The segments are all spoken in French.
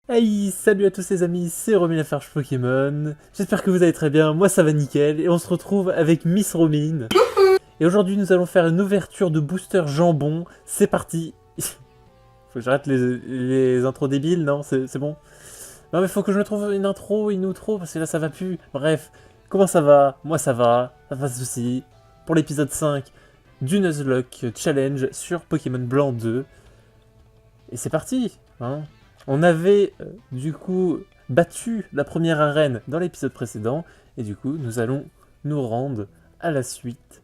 Hey, salut à tous les amis, c'est Romine la Farge Pokémon. J'espère que vous allez très bien, moi ça va nickel, et on se retrouve avec Miss Romine. Et aujourd'hui nous allons faire une ouverture de booster jambon, c'est parti. Faut que j'arrête les intros débiles, non, c'est bon. Non mais faut que je me trouve une intro, une outro, parce que là ça va plus. Bref, comment ça va? Moi ça va, pas de soucis. Pour l'épisode 5 du Nuzlocke Challenge sur Pokémon Blanc 2. Et c'est parti, hein. On avait du coup battu la première arène dans l'épisode précédent, et du coup nous allons nous rendre à la suite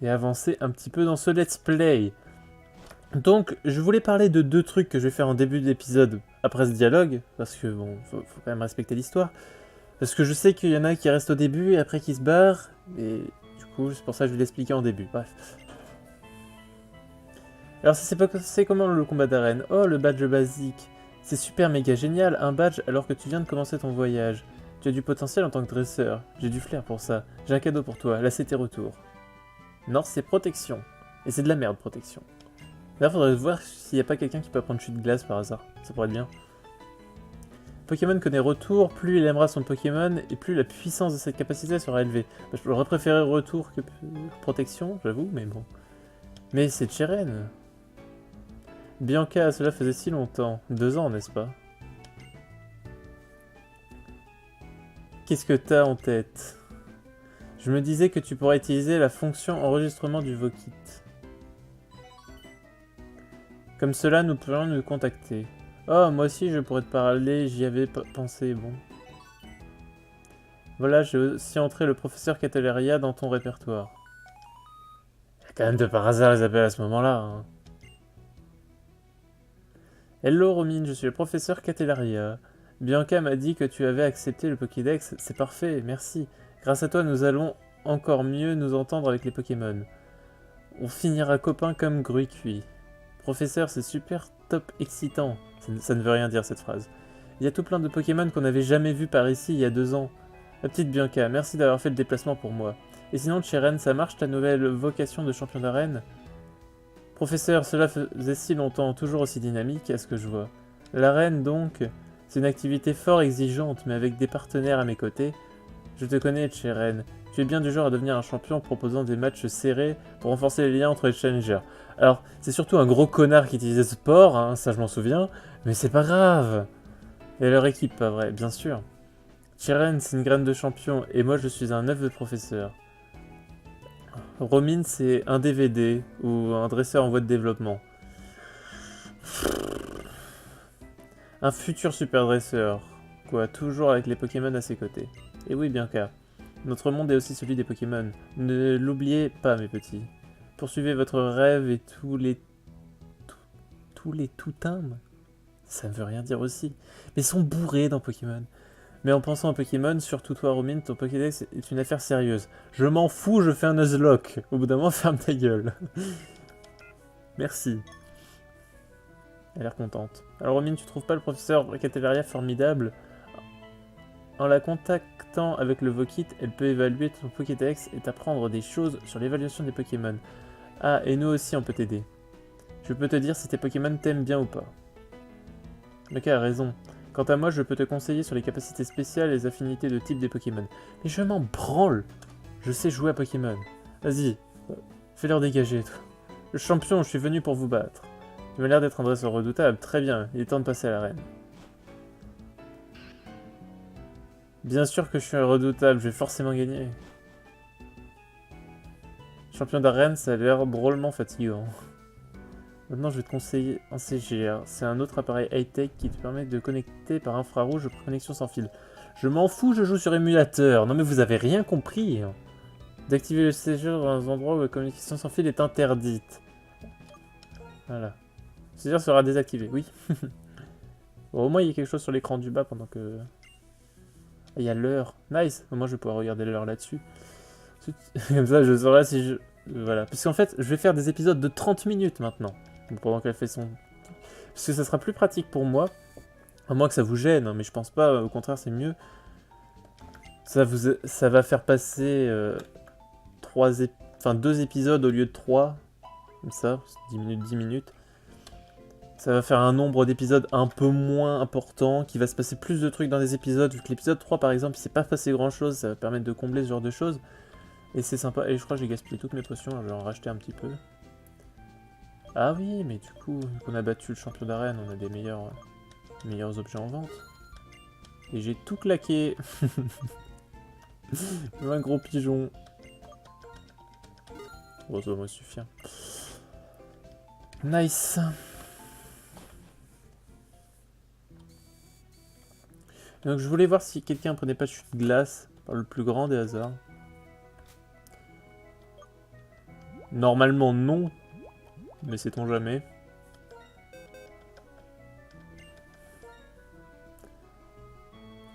et avancer un petit peu dans ce let's play. Donc je voulais parler de deux trucs que je vais faire en début d'épisode après ce dialogue, parce que bon, faut quand même respecter l'histoire, parce que je sais qu'il y en a qui restent au début et après qui se barrent, et du coup c'est pour ça que je vais l'expliquer en début, bref. Alors ça c'est comment le combat d'arène? Oh, le badge basique. C'est super méga génial, un badge alors que tu viens de commencer ton voyage. Tu as du potentiel en tant que dresseur. J'ai du flair pour ça. J'ai un cadeau pour toi, là c'est tes retours. Non, c'est protection. Et c'est de la merde, protection. Là, faudrait voir s'il n'y a pas quelqu'un qui peut apprendre chute de glace par hasard. Ça pourrait être bien. Pokémon connaît retour, plus il aimera son Pokémon, et plus la puissance de cette capacité sera élevée. Bah, je pourrais préférer retour que protection, j'avoue, mais bon. Mais c'est Cheren. Bianca, cela faisait si longtemps. 2 ans, n'est-ce pas? Qu'est-ce que t'as en tête? Je me disais que tu pourrais utiliser la fonction enregistrement du Vokit. Comme cela, nous pourrions nous contacter. Oh, moi aussi je pourrais te parler, j'y avais pensé, bon. Voilà, j'ai aussi entré le professeur Cataleria dans ton répertoire. Il y a quand même de par hasard les appels à ce moment-là, hein. Hello Romine, je suis le professeur Catelaria. Bianca m'a dit que tu avais accepté le Pokédex, c'est parfait, merci. Grâce à toi, nous allons encore mieux nous entendre avec les Pokémon. On finira copains comme gruy cuit. Professeur, c'est super top excitant. Ça ne veut rien dire cette phrase. Il y a tout plein de Pokémon qu'on n'avait jamais vus par ici il y a 2 ans. La petite Bianca, merci d'avoir fait le déplacement pour moi. Et sinon, Cheren, ça marche ta nouvelle vocation de champion d'arène? Professeur, cela faisait si longtemps, toujours aussi dynamique, à ce que je vois. L'arène, donc, c'est une activité fort exigeante, mais avec des partenaires à mes côtés. Je te connais, Cheren. Tu es bien du genre à devenir un champion en proposant des matchs serrés pour renforcer les liens entre les challengers. Alors, c'est surtout un gros connard qui utilisait ce sport, hein, ça je m'en souviens, mais c'est pas grave. Et leur équipe, pas vrai, bien sûr. Cheren, c'est une graine de champion, et moi je suis un œuf de professeur. Romine, c'est un DVD ou un dresseur en voie de développement. Un futur super dresseur, quoi, toujours avec les Pokémon à ses côtés. Et oui, Bianca, notre monde est aussi celui des Pokémon. Ne l'oubliez pas, mes petits. Poursuivez votre rêve et tous les toutins. Ça ne veut rien dire aussi. Mais ils sont bourrés dans Pokémon. Mais en pensant à Pokémon, surtout toi, Romine, ton Pokédex est une affaire sérieuse. Je m'en fous, je fais un Nuzlocke. Au bout d'un moment, ferme ta gueule. Merci. Elle a l'air contente. Alors, Romine, tu trouves pas le professeur Cataleria formidable? En la contactant avec le Vokit, elle peut évaluer ton Pokédex et t'apprendre des choses sur l'évaluation des Pokémon. Ah, et nous aussi, on peut t'aider. Je peux te dire si tes Pokémon t'aiment bien ou pas. Mec a raison. Quant à moi, je peux te conseiller sur les capacités spéciales et les affinités de type des Pokémon. Mais je m'en branle. Je sais jouer à Pokémon. Vas-y, fais-leur dégager. Le champion, je suis venu pour vous battre. Il m'a l'air d'être un dresseur redoutable. Très bien, il est temps de passer à l'arène. Bien sûr que je suis redoutable, je vais forcément gagner. Champion d'arène, ça a l'air drôlement fatigant. Maintenant, je vais te conseiller un CGR. C'est un autre appareil high-tech qui te permet de connecter par infrarouge pour connexion sans fil. Je m'en fous, je joue sur émulateur. Non mais vous avez rien compris. D'activer le CGR dans un endroit où la communication sans fil est interdite. Voilà. Le CGR sera désactivé, oui. Bon, au moins, il y a quelque chose sur l'écran du bas pendant que... Il y a l'heure. Nice. Au moins, je vais pouvoir regarder l'heure là-dessus. Comme ça, je saurai si je... Voilà. Parce qu'en fait, je vais faire des épisodes de 30 minutes maintenant. Pendant qu'elle fait son... Parce que ça sera plus pratique pour moi. À moins que ça vous gêne, hein, mais je pense pas. Au contraire, c'est mieux. Ça va faire passer 2 épisodes au lieu de 3. Comme ça, 10 minutes, 10 minutes. Ça va faire un nombre d'épisodes un peu moins important, qu'il va se passer plus de trucs dans des épisodes, vu que l'épisode 3 par exemple, il s'est pas passé grand chose, ça va permettre de combler ce genre de choses. Et c'est sympa, et je crois que j'ai gaspillé toutes mes potions, alors je vais en racheter un petit peu. Ah oui, mais du coup, vu qu'on a battu le champion d'arène, on a des meilleurs objets en vente. Et j'ai tout claqué. Un gros pigeon. Bon, ça va suffire. Nice. Donc je voulais voir si quelqu'un prenait pas de chute de glace par le plus grand des hasards. Normalement non, mais sait-on jamais.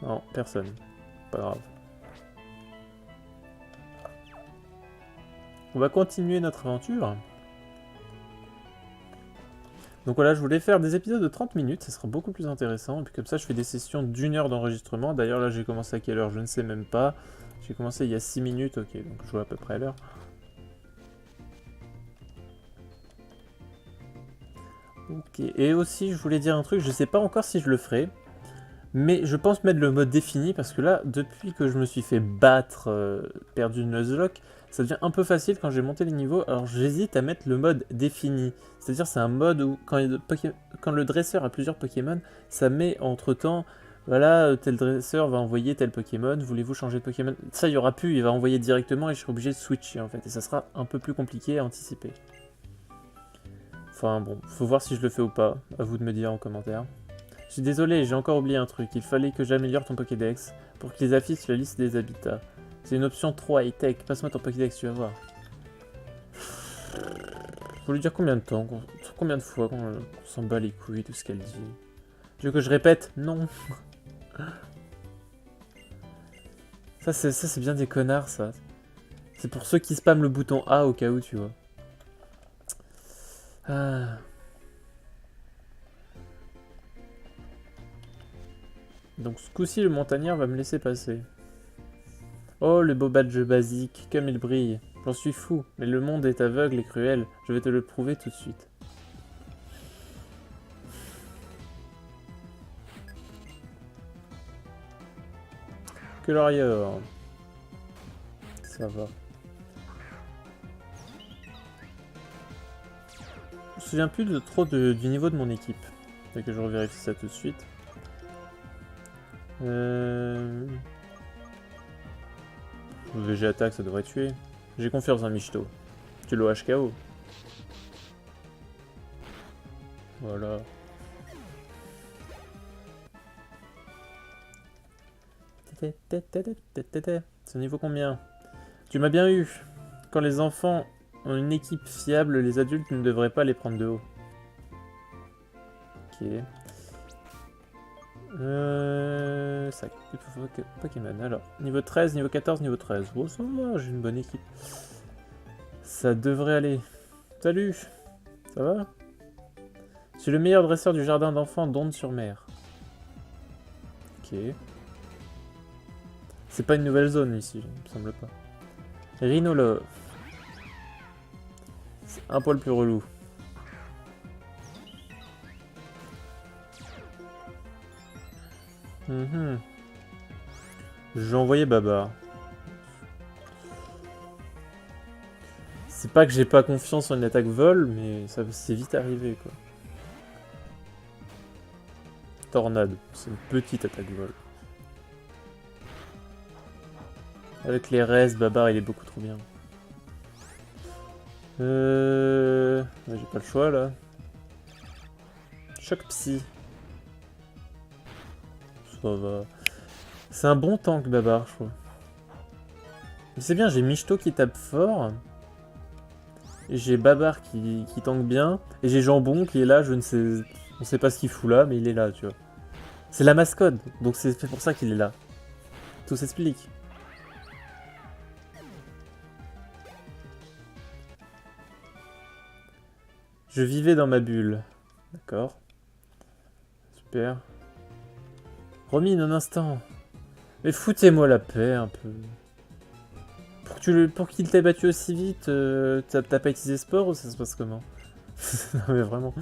Non, personne. Pas grave. On va continuer notre aventure. Donc voilà, je voulais faire des épisodes de 30 minutes, ça sera beaucoup plus intéressant. Et puis comme ça, je fais des sessions d'1 heure d'enregistrement. D'ailleurs, là, j'ai commencé à quelle heure? Je ne sais même pas. J'ai commencé il y a 6 minutes, ok, donc je vois à peu près l'heure. Ok, et aussi, je voulais dire un truc, je sais pas encore si je le ferai. Mais je pense mettre le mode défini parce que là, depuis que je me suis fait battre, perdu une Nuzlocke, ça devient un peu facile quand j'ai monté les niveaux. Alors j'hésite à mettre le mode défini. C'est-à-dire c'est un mode où quand le dresseur a plusieurs Pokémon, ça met entre temps, voilà, tel dresseur va envoyer tel Pokémon, voulez-vous changer de Pokémon? Ça, il n'y aura plus, il va envoyer directement et je serai obligé de switcher en fait. Et ça sera un peu plus compliqué à anticiper. Enfin bon, faut voir si je le fais ou pas. À vous de me dire en commentaire. Je suis désolé, j'ai encore oublié un truc. Il fallait que j'améliore ton Pokédex pour qu'ils affichent la liste des habitats. C'est une option trop high-tech. Passe-moi ton Pokédex, tu vas voir. Faut lui dire combien de temps, combien de fois qu'on s'en bat les couilles de ce qu'elle dit. Tu veux que je répète? Non. Ça, c'est bien des connards, ça. C'est pour ceux qui spamment le bouton A au cas où, tu vois. Ah... Donc ce coup-ci, le montagnard va me laisser passer. Oh, le beau badge basique, comme il brille. J'en suis fou, mais le monde est aveugle et cruel. Je vais te le prouver tout de suite. Que l'arrière. Ça va. Je me souviens plus de trop du niveau de mon équipe. Fait que je revérifie ça tout de suite. VG attaque, ça devrait tuer. J'ai confiance en Michto. Tu le HKO. Voilà. C'est au niveau combien? Tu m'as bien eu. Quand les enfants ont une équipe fiable, les adultes ne devraient pas les prendre de haut. Ok. Ça, Pokémon. Alors, niveau 13, niveau 14, niveau 13. Oh, ça va, j'ai une bonne équipe. Ça devrait aller. Salut. Ça va? Je suis le meilleur dresseur du jardin d'enfants d'Onde-sur-Mer. Ok. C'est pas une nouvelle zone ici, il me semble pas. Rhinolove. C'est un poil plus relou. Je vais envoyer Babar. C'est pas que j'ai pas confiance en une attaque vol, mais ça c'est vite arrivé quoi. Tornade, c'est une petite attaque vol. Avec les restes, Babar il est beaucoup trop bien. J'ai pas le choix là. Choc psy. Ça va. C'est un bon tank Babar, je trouve. Mais c'est bien, j'ai Michto qui tape fort. J'ai Babar qui tank bien. Et j'ai Jambon qui est là, je ne sais... On sait pas ce qu'il fout là, mais il est là, tu vois. C'est la mascotte, donc c'est pour ça qu'il est là. Tout s'explique. Je vivais dans ma bulle. D'accord. Super. Romine, un instant. Mais foutez-moi la paix un peu. Pour qu'il t'ait battu aussi vite, t'as pas utilisé sport ou ça se passe comment? Non mais vraiment.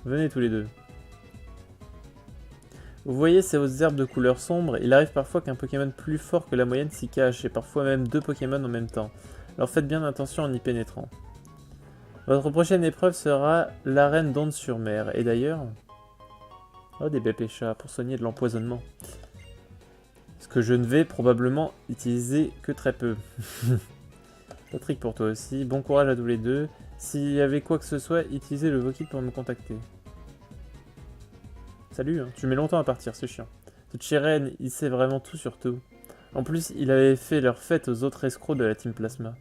Venez tous les deux. Vous voyez ces hautes herbes de couleur sombre, il arrive parfois qu'un Pokémon plus fort que la moyenne s'y cache, et parfois même 2 Pokémon en même temps. Alors faites bien attention en y pénétrant. Votre prochaine épreuve sera l'arène d'Onde-sur-Mer, et d'ailleurs... Oh, des bébés chats pour soigner de l'empoisonnement. Ce que je ne vais probablement utiliser que très peu. Patrick pour toi aussi, bon courage à tous les deux. S'il y avait quoi que ce soit, utilisez le Vokit pour me contacter. Salut, hein. Tu mets longtemps à partir, c'est chiant. Cette Cheren, il sait vraiment tout sur tout. En plus, il avait fait leur fête aux autres escrocs de la Team Plasma.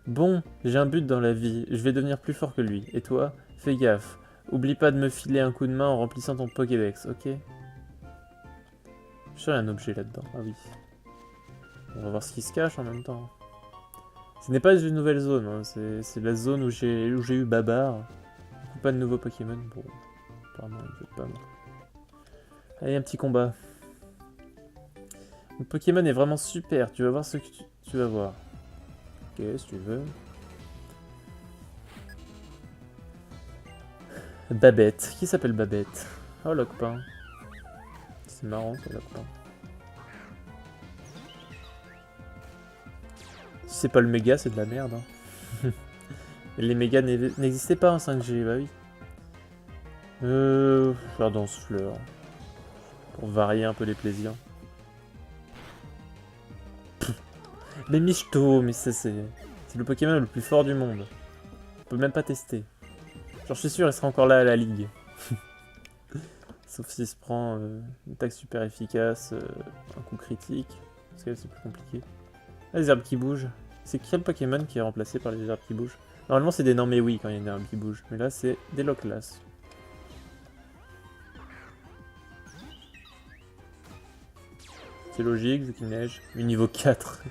Bon, j'ai un but dans la vie, je vais devenir plus fort que lui. Et toi, fais gaffe. Oublie pas de me filer un coup de main en remplissant ton Pokédex, ok? Je sais, il y a un objet là-dedans, ah oui. On va voir ce qui se cache en même temps. Ce n'est pas une nouvelle zone, hein. C'est la zone où j'ai eu Babar. Du coup, pas de nouveaux Pokémon. Bon, apparemment, il veut pas. Allez, un petit combat. Le Pokémon est vraiment super, tu vas voir ce que tu vas voir. Ok, si tu veux. Babette. Qui s'appelle Babette? Oh, Lockpain. C'est marrant, ça, Lockpain. Si c'est pas le méga, c'est de la merde. Hein. Les mégas n'existaient pas en 5G, bah oui. Faire danse-fleur. Pour varier un peu les plaisirs. Mais Michto, mais c'est le Pokémon le plus fort du monde. On peut même pas tester. Genre je suis sûr il sera encore là à la ligue. Sauf s'il se prend une attaque super efficace, un coup critique. Parce que là c'est plus compliqué. Ah, les herbes qui bougent. C'est quel Pokémon qui est remplacé par les herbes qui bougent? Normalement c'est des non mais oui quand il y a une herbe qui bouge. Mais là c'est des Loclas. C'est logique vu qu'il neige. Mais niveau 4.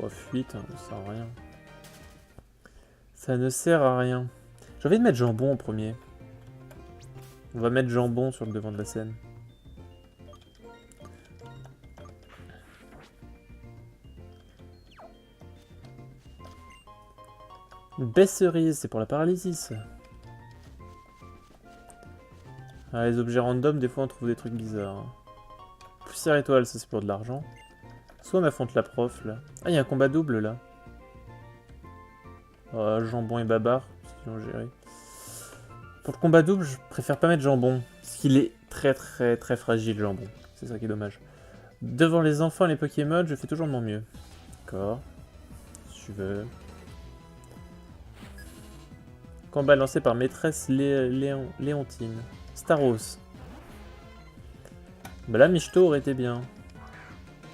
Oh, fuite, hein, ça sert à rien. Ça ne sert à rien. J'ai envie de mettre jambon en premier. On va mettre jambon sur le devant de la scène. Une baie-cerise, c'est pour la paralysie ça. Ah, les objets random, des fois on trouve des trucs bizarres. Hein. Poussière étoile, ça c'est pour de l'argent. Soit on affronte la prof là. Ah, il y a un combat double là. Oh, jambon et babar, c'est qu'ils ont géré. Pour le combat double, je préfère pas mettre jambon. Parce qu'il est très très très fragile, jambon. C'est ça qui est dommage. Devant les enfants et les Pokémon, je fais toujours de mon mieux. D'accord. Si tu veux. Combat lancé par maîtresse Léontine. Staros. Bah là, Michto aurait été bien.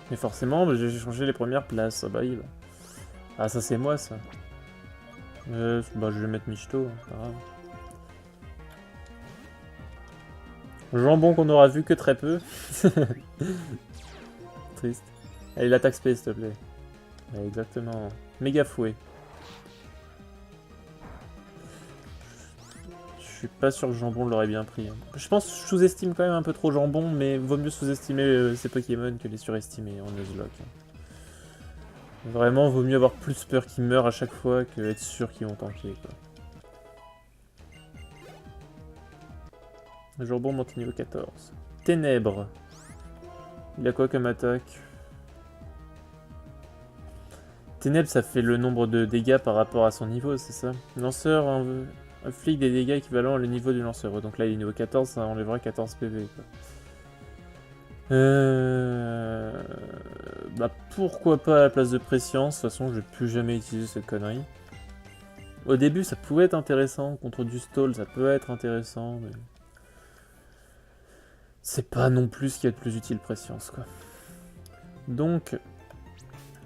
Mais forcément, bah, j'ai changé les premières places. Ah bah oui. Bah. Ah, ça c'est moi ça. Bah je vais mettre Michto, hein, pas grave. Jambon qu'on aura vu que très peu. Triste. Allez, l'attaque space, s'il te plaît. Ouais, exactement. Méga fouet. Je suis pas sûr que Jambon l'aurait bien pris. Hein. Je pense que je sous-estime quand même un peu trop Jambon, mais vaut mieux sous-estimer ces Pokémon que les surestimer en Nuzlocke. Vraiment, vaut mieux avoir plus peur qu'ils meurent à chaque fois que être sûr qu'ils vont tanker. Jambon monte niveau 14. Ténèbres. Il a quoi comme attaque? Ténèbres, ça fait le nombre de dégâts par rapport à son niveau, c'est ça? Lanceur inflige des dégâts équivalents au niveau du lanceur. Donc là, il est niveau 14, ça enlèvera 14 PV. Quoi. Bah pourquoi pas à la place de Prescience? De toute façon, je vais plus jamais utiliser cette connerie. Au début, ça pouvait être intéressant. Contre du stall, ça peut être intéressant. Mais... c'est pas non plus ce qu'il y a de plus utile, Prescience, quoi. Donc,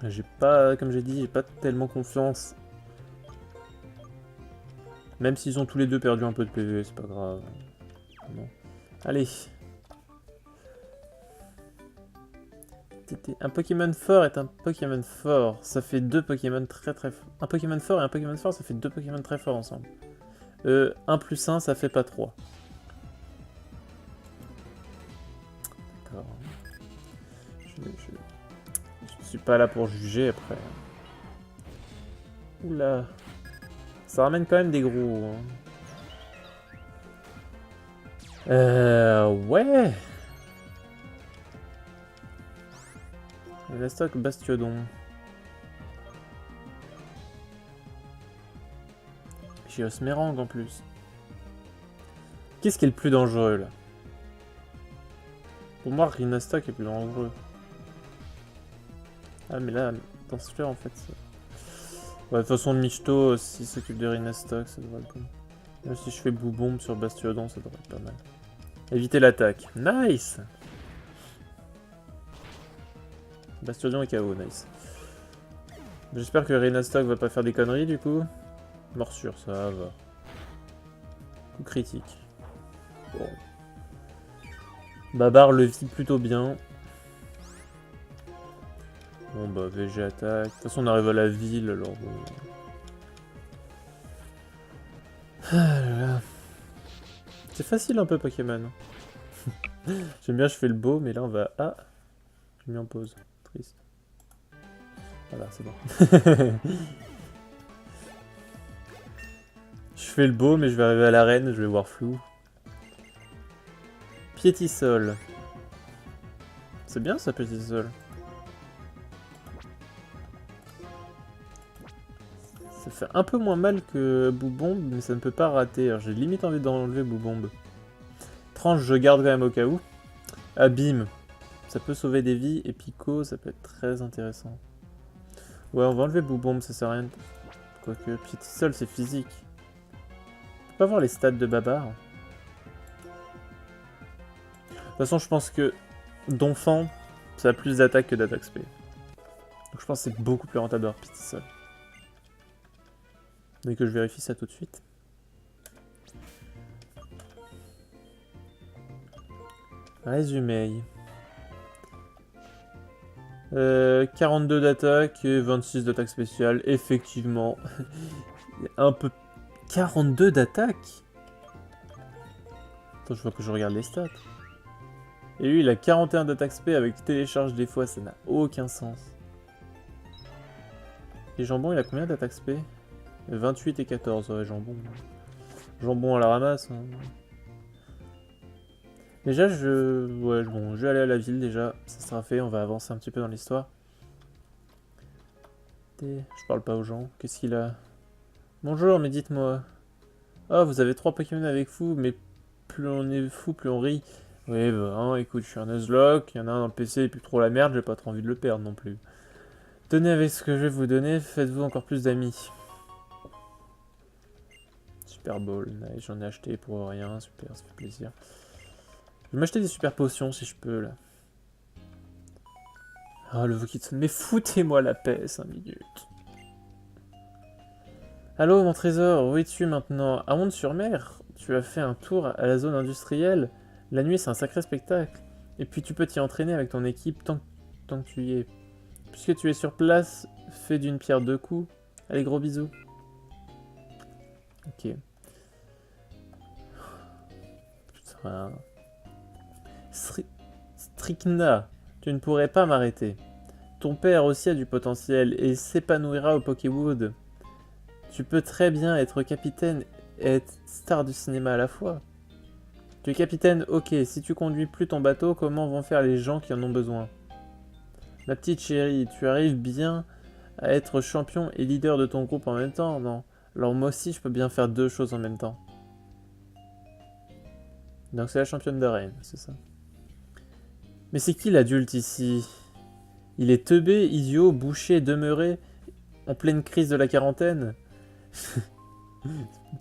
j'ai pas, comme j'ai dit, j'ai pas tellement confiance. Même s'ils ont tous les deux perdu un peu de PV, c'est pas grave. Non. Allez. Un Pokémon fort est un Pokémon fort. Ça fait deux Pokémon très très forts. Un Pokémon fort et un Pokémon fort, ça fait deux Pokémon très forts ensemble. 1 plus 1, ça fait pas 3. D'accord. Je suis pas là pour juger après. Oula. Ça ramène quand même des gros. Hein. Ouais. Rhinastock, Bastiodon. J'ai Osmerang en plus. Qu'est-ce qui est le plus dangereux là? Pour moi, Rhinastock est plus dangereux. Ah, mais là, dans ce cas, en fait. Ouais, de toute façon, Michto, s'il s'occupe de Rhinastock, ça devrait être bon. Même si je fais Boubombe sur Bastiodon, ça devrait être pas mal. Éviter l'attaque. Nice! Bastiodon est KO, nice. J'espère que Rhinastock va pas faire des conneries du coup. Morsure, ça va. Coup critique. Bon. Babar le vit plutôt bien. Bon bah VG attaque. De toute façon on arrive à la ville alors bon. Ah là là. C'est facile un peu Pokémon. J'aime bien je fais le beau mais là on va... Ah, j'ai mis en pause. Triste. Voilà c'est bon. Je fais le beau mais je vais arriver à l'arène, je vais voir flou. Piétisol. C'est bien ça Piétisol. Ça fait un peu moins mal que Boubombe, mais ça ne peut pas rater. Alors j'ai limite envie d'enlever Boubombe. Tranche, je garde quand même au cas où. Abîme, ça peut sauver des vies. Et Pico, ça peut être très intéressant. Ouais, on va enlever Boubombe, ça sert à rien. Quoique, Piétisol, c'est physique. On peut pas voir les stats de Babar. De toute façon, je pense que Donphan, ça a plus d'attaque que d'attaque spé. Donc je pense que c'est beaucoup plus rentable d'avoir Piétisol. Mais que je vérifie ça tout de suite. Résumé. 42 d'attaque et 26 d'attaque spéciale. Effectivement. Un peu... 42 d'attaque. Attends, je vois que je regarde les stats. Et lui, il a 41 d'attaque spé avec télécharge des fois. Ça n'a aucun sens. Et Jambon, il a combien d'attaque spé? 28 et 14. Ouais, Jambon. Jambon à la ramasse. Hein. Déjà, ouais, bon, je vais aller à la ville déjà, ça sera fait, on va avancer un petit peu dans l'histoire. Je parle pas aux gens, qu'est-ce qu'il a? Bonjour, mais dites-moi. Ah, vous avez 3 Pokémon avec vous, mais plus on est fou, plus on rit. Oui, bah, hein, écoute, je suis un Nuzlocke, il y en a un dans le PC et plus trop la merde, j'ai pas trop envie de le perdre non plus. Tenez avec ce que je vais vous donner, faites-vous encore plus d'amis. Super Ball, nice, j'en ai acheté pour rien, super, ça fait plaisir. Je vais m'acheter des super potions si je peux là. Ah, le Vokitsun, mais foutez-moi la paix 5 minutes. Allô, mon trésor, où es-tu maintenant? À Onde-sur-Mer, tu as fait un tour à la zone industrielle. La nuit, c'est un sacré spectacle. Et puis, tu peux t'y entraîner avec ton équipe tant que tu y es. Puisque tu es sur place, fais d'une pierre deux coups. Allez, gros bisous. Ok. Putain. Strikna, tu ne pourrais pas m'arrêter. Ton père aussi a du potentiel et s'épanouira au Pokéwood. Tu peux très bien être capitaine et être star du cinéma à la fois. Tu es capitaine, ok. Si tu conduis plus ton bateau, comment vont faire les gens qui en ont besoin? Ma petite chérie, tu arrives bien à être champion et leader de ton groupe en même temps, non? Alors moi aussi, je peux bien faire deux choses en même temps. Donc c'est la championne d'arène, c'est ça. Mais c'est qui l'adulte ici? Il est teubé, idiot, bouché, demeuré, en pleine crise de la quarantaine.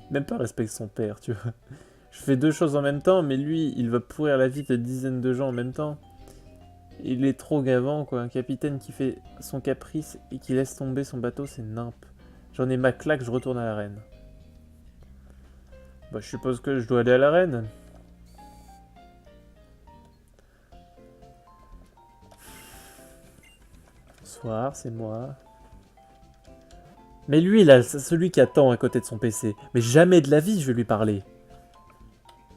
Même pas respecte son père, tu vois. Je fais deux choses en même temps, mais lui, il va pourrir la vie de dizaines de gens en même temps. Il est trop gavant, quoi. Un capitaine qui fait son caprice et qui laisse tomber son bateau, c'est nimp. J'en ai ma claque, je retourne à l'arène. Bah, je suppose que je dois aller à l'arène. Bonsoir, c'est moi. Mais lui, là, c'est celui qui attend à côté de son PC. Mais jamais de la vie, je vais lui parler.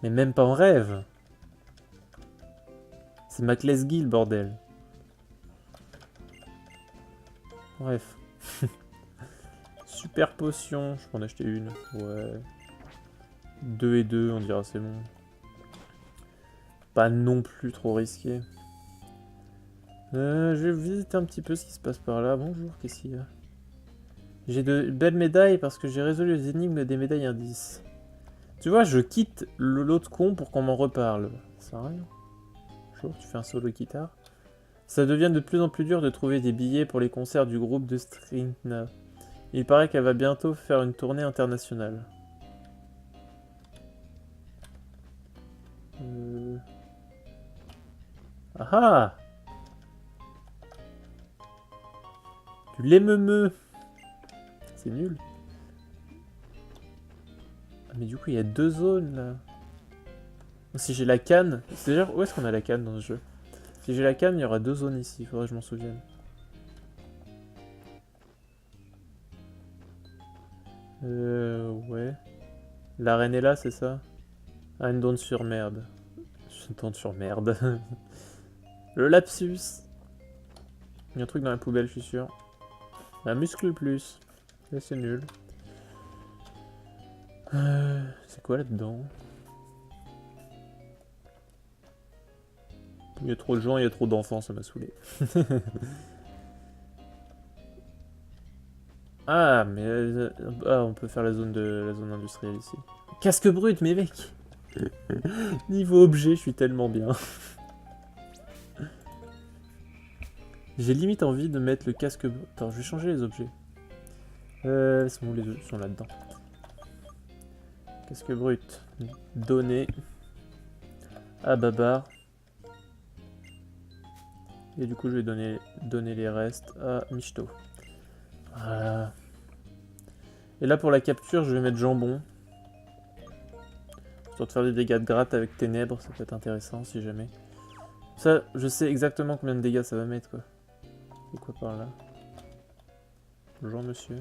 Mais même pas en rêve. C'est McLesguy, le bordel. Bref. Super potion, je peux en acheter une. Ouais. 2 et 2, on dira c'est bon. pas non plus trop risqué. Je vais visiter un petit peu ce qui se passe par là. Bonjour, qu'est-ce qu'il y a? J'ai de belles médailles parce que j'ai résolu les énigmes des médailles indices. Tu vois, je quitte l'autre con pour qu'on m'en reparle. Ça sert à rien. Bonjour, tu fais un solo guitare. Ça devient de plus en plus dur de trouver des billets pour les concerts du groupe de Stringna. Il paraît qu'elle va bientôt faire une tournée internationale. Ah ah! Du lait-meumeux! C'est nul. Ah, mais du coup, il y a 2 zones là. Si j'ai la canne. Déjà, où est-ce qu'on a la canne dans ce jeu? Si j'ai la canne, il y aura 2 zones ici. Il faudrait que je m'en souvienne. Ouais. L'arène est là, c'est ça? Ah, une donne sur merde. Une donne sur merde. Le lapsus. Il y a un truc dans la poubelle, je suis sûr. Un muscle plus. Là, c'est nul. C'est quoi là-dedans? Il y a trop de gens, il y a trop d'enfants, ça m'a saoulé. Ah, mais on peut faire la zone industrielle ici. Casque brut, mais mec. Niveau objet, je suis tellement bien. J'ai limite envie de mettre le casque brut. Attends, je vais changer les objets. Sont où les autres? Ils sont là-dedans. Casque brut. Donné. À Babar. Et du coup, je vais donner les restes à Michto. Voilà. Et là, pour la capture, je vais mettre jambon. Histoire de faire des dégâts de gratte avec ténèbres, ça peut être intéressant si jamais. Ça, je sais exactement combien de dégâts ça va mettre, quoi. C'est quoi par là? Bonjour, monsieur.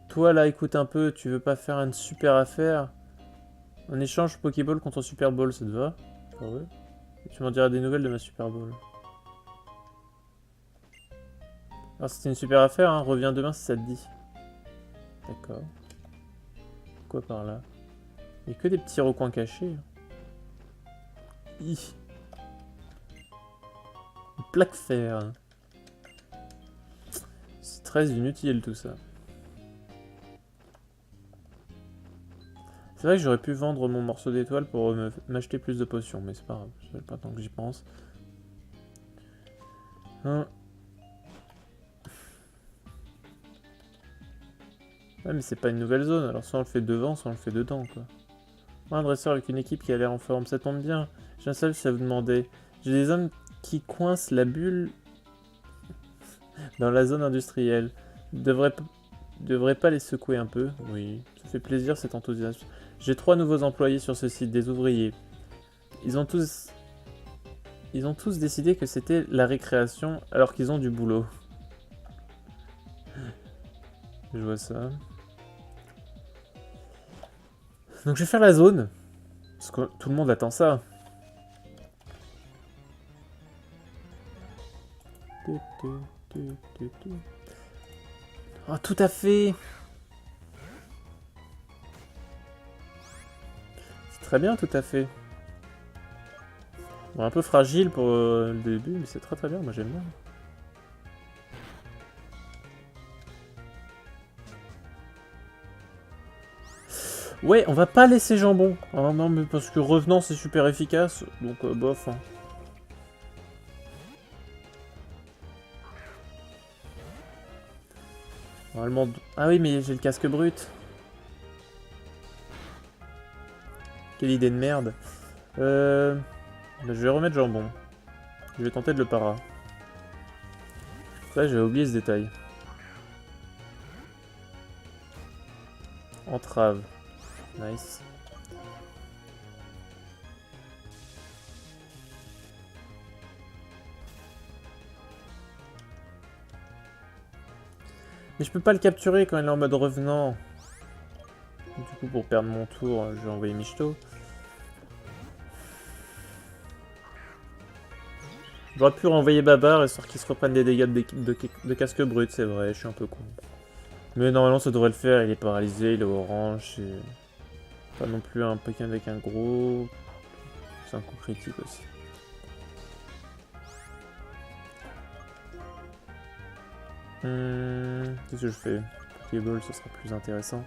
Toi, là, écoute un peu, tu veux pas faire une super affaire? En échange, Pokéball contre Super Ball, ça te va? Ah ouais. Et tu m'en diras des nouvelles de ma Super Ball. Alors, c'était une super affaire, hein. Reviens demain si ça te dit. D'accord. Quoi par là? Il n'y a que des petits recoins cachés. Une plaque fer. C'est très inutile tout ça. C'est vrai que j'aurais pu vendre mon morceau d'étoile pour m'acheter plus de potions, mais c'est pas grave, ça fait pas tant que j'y pense. Hein. Ouais, mais c'est pas une nouvelle zone, alors soit on le fait devant, soit on le fait dedans, quoi. Moi, un dresseur avec une équipe qui a l'air en forme, ça tombe bien. J'ai un seul si à vous demander. J'ai des hommes qui coincent la bulle dans la zone industrielle. Devrait pas les secouer un peu? Oui, ça fait plaisir cet enthousiasme. J'ai 3 nouveaux employés sur ce site, des ouvriers. Ils ont tous décidé que c'était la récréation alors qu'ils ont du boulot. Je vois ça. Donc je vais faire la zone. Parce que tout le monde attend ça. Oh, tout à fait. C'est très bien, tout à fait. Bon, un peu fragile pour le début, mais c'est très très bien, moi j'aime bien. Ouais, on va pas laisser jambon. Oh, non, mais parce que revenant c'est super efficace, donc bof. Hein. Normalement... Ah oui, mais j'ai le casque brut. Quelle idée de merde. Bah, je vais remettre jambon. Je vais tenter de le para. Ça, j'avais oublié ce détail. Entrave. Nice. Mais je peux pas le capturer quand il est en mode revenant. Du coup, pour perdre mon tour, je vais envoyer Michto. J'aurais pu renvoyer Babar, histoire qu'il se reprenne des dégâts de casque brut, c'est vrai, je suis un peu con. Mais normalement, ça devrait le faire, il est paralysé, il est orange, c'est pas non plus un Pokémon avec un gros c'est un coup critique aussi. Qu'est-ce que je fais? Pokéball, ce sera plus intéressant.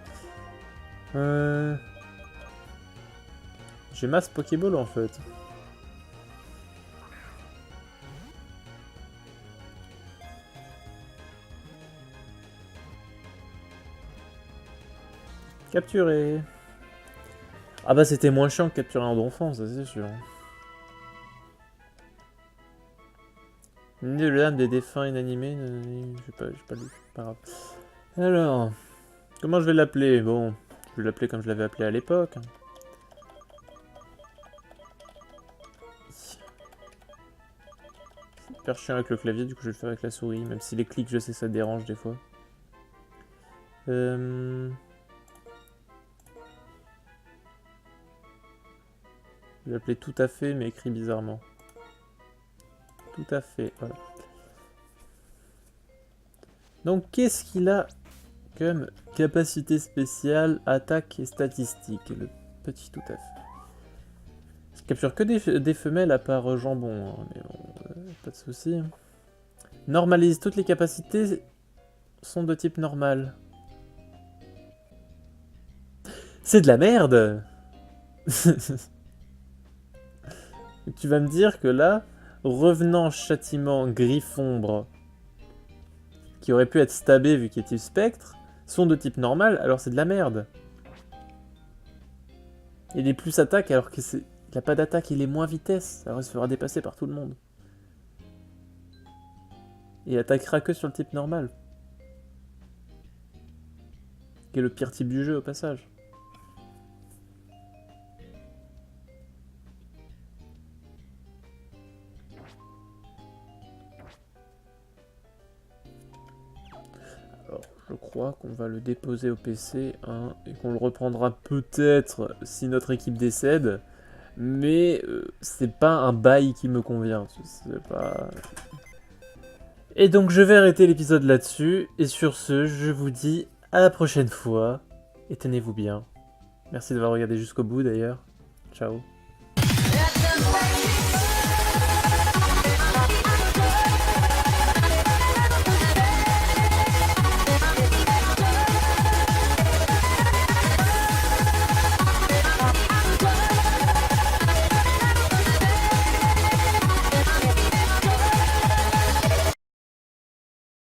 J'ai masse Pokéball en fait. Capturer. Ah bah c'était moins chiant que capturer un donphan, ça c'est sûr. Une de l'âme des défunts inanimés, j'ai pas lu, pas grave. Alors, comment je vais l'appeler? Bon, je vais l'appeler comme je l'avais appelé à l'époque. C'est hyper chiant avec le clavier, du coup je vais le faire avec la souris, même si les clics je sais ça dérange des fois. Je vais l'appeler tout à fait, mais écrit bizarrement. Tout à fait, voilà. Donc qu'est-ce qu'il a comme capacité spéciale, attaque et statistiques, le petit tout à fait. Je capture que des femelles à part jambon, hein, mais bon, pas de soucis. Normalise, toutes les capacités sont de type normal. C'est de la merde. Tu vas me dire que là, revenant châtiment griffombre, qui aurait pu être stabé vu qu'il est type spectre, sont de type normal, alors c'est de la merde. Il est plus attaque alors que c'est... Il n'a pas d'attaque, il est moins vitesse, alors il se fera dépasser par tout le monde. Et il attaquera que sur le type normal. Qui est le pire type du jeu au passage. Alors, je crois qu'on va le déposer au PC hein, et qu'on le reprendra peut-être si notre équipe décède. Mais c'est pas un bail qui me convient. C'est pas... Et donc je vais arrêter l'épisode là-dessus. Et sur ce, je vous dis à la prochaine fois. Et tenez-vous bien. Merci d'avoir regardé jusqu'au bout d'ailleurs. Ciao.